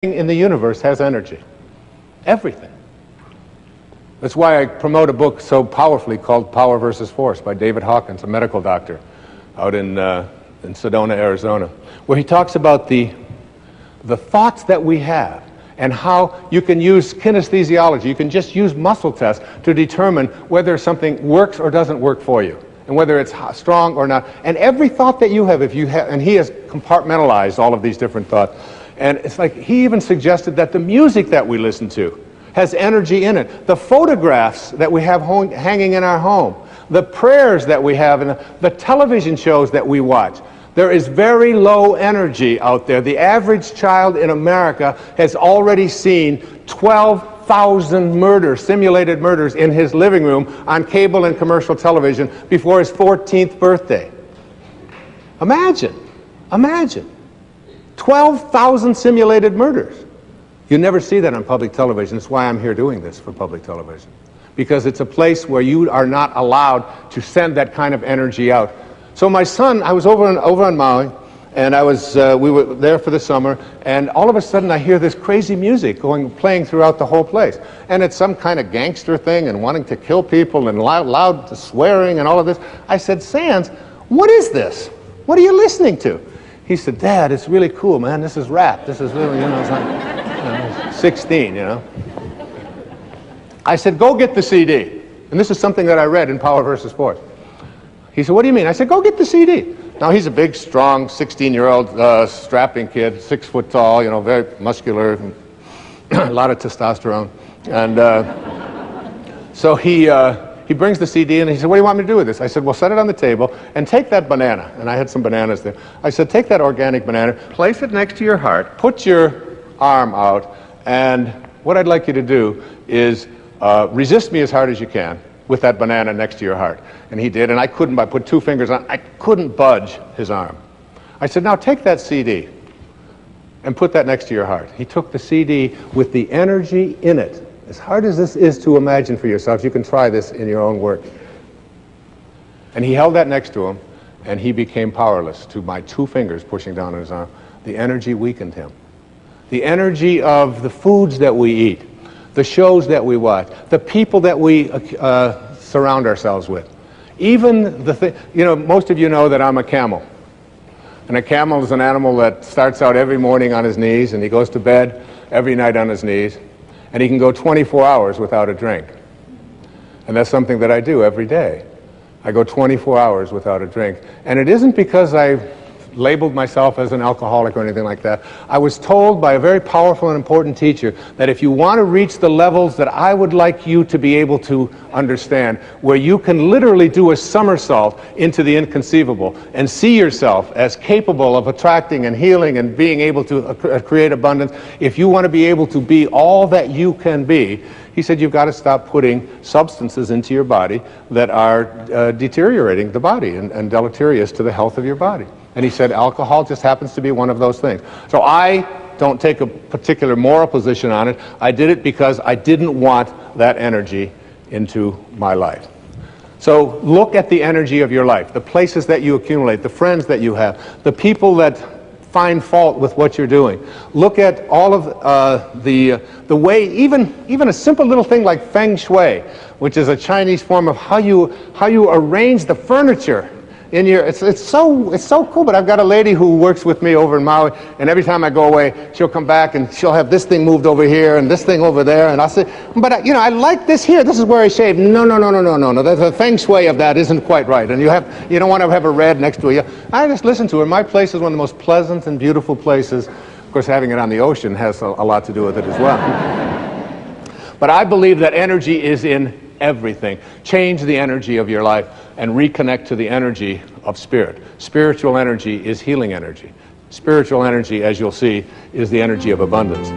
in the universe has energy. Everything. That's why I promote a book so powerfully called Power versus Force by David Hawkins, a medical doctor out in Sedona, Arizona, where he talks about the thoughts that we have and how you can use kinesthesiology. You can just use muscle tests to determine whether something works or doesn't work for you, and whether it's strong or not. And every thought that you have, and he has compartmentalized all of these different thoughts. And it's like he even suggested that the music that we listen to has energy in it. The photographs that we have hanging in our home, the prayers that we have, and the television shows that we watch. There is very low energy out there. The average child in America has already seen 12,000 murders, simulated murders, in his living room on cable and commercial television before his 14th birthday. Imagine. 12,000 simulated murders. You never see that on public television. That's why I'm here doing this for public television. Because it's a place where you are not allowed to send that kind of energy out. So my son, I was over on Maui, and we were there for the summer, and all of a sudden I hear this crazy music playing throughout the whole place. And it's some kind of gangster thing and wanting to kill people and loud swearing and all of this. I said, Sands, what is this? What are you listening to? He said, Dad, it's really cool, man. This is rap. This is really, it's like 16, I said, go get the CD. And this is something that I read in Power versus Force. He said, what do you mean? I said, go get the CD. Now, he's a big, strong, 16-year-old strapping kid, 6 foot tall, very muscular, a lot of testosterone. And so he brings the CD in, and he said, what do you want me to do with this? I said, well, set it on the table and take that banana. And I had some bananas there. I said, take that organic banana, place it next to your heart, put your arm out, and what I'd like you to do is resist me as hard as you can with that banana next to your heart. And he did, and I put 2 fingers on, I couldn't budge his arm. I said, now take that CD and put that next to your heart. He took the CD with the energy in it. As hard as this is to imagine for yourself, you can try this in your own work. And he held that next to him, and he became powerless to my 2 fingers pushing down on his arm. The energy weakened him. The energy of the foods that we eat, the shows that we watch, the people that we surround ourselves with. Even most of you know that I'm a camel. And a camel is an animal that starts out every morning on his knees, and he goes to bed every night on his knees. And he can go 24 hours without a drink. And that's something that I do every day. I go 24 hours without a drink. And it isn't because I labeled myself as an alcoholic or anything like that. I was told by a very powerful and important teacher that if you want to reach the levels that I would like you to be able to understand, where you can literally do a somersault into the inconceivable and see yourself as capable of attracting and healing and being able to create abundance, if you want to be able to be all that you can be, he said you've got to stop putting substances into your body that are deteriorating the body and deleterious to the health of your body. And he said alcohol just happens to be one of those things. So I don't take a particular moral position on it. I did it because I didn't want that energy into my life. So look at the energy of your life, the places that you accumulate, the friends that you have, the people that find fault with what you're doing. Look at all of the way, even a simple little thing like feng shui, which is a Chinese form of how you arrange the furniture in your, it's so cool. But I've got a lady who works with me over in Maui, and every time I go away, she'll come back and she'll have this thing moved over here and this thing over there, and I'll say, but I like this here. This is where I shave. No. The feng shui of that isn't quite right, and you don't want to have a red next to you. I just listen to her. My place is one of the most pleasant and beautiful places. Of course, having it on the ocean has a lot to do with it as well. But I believe that energy is in everything. Change the energy of your life and reconnect to the energy of spirit. Spiritual energy is healing energy. Spiritual energy, as you'll see, is the energy of abundance.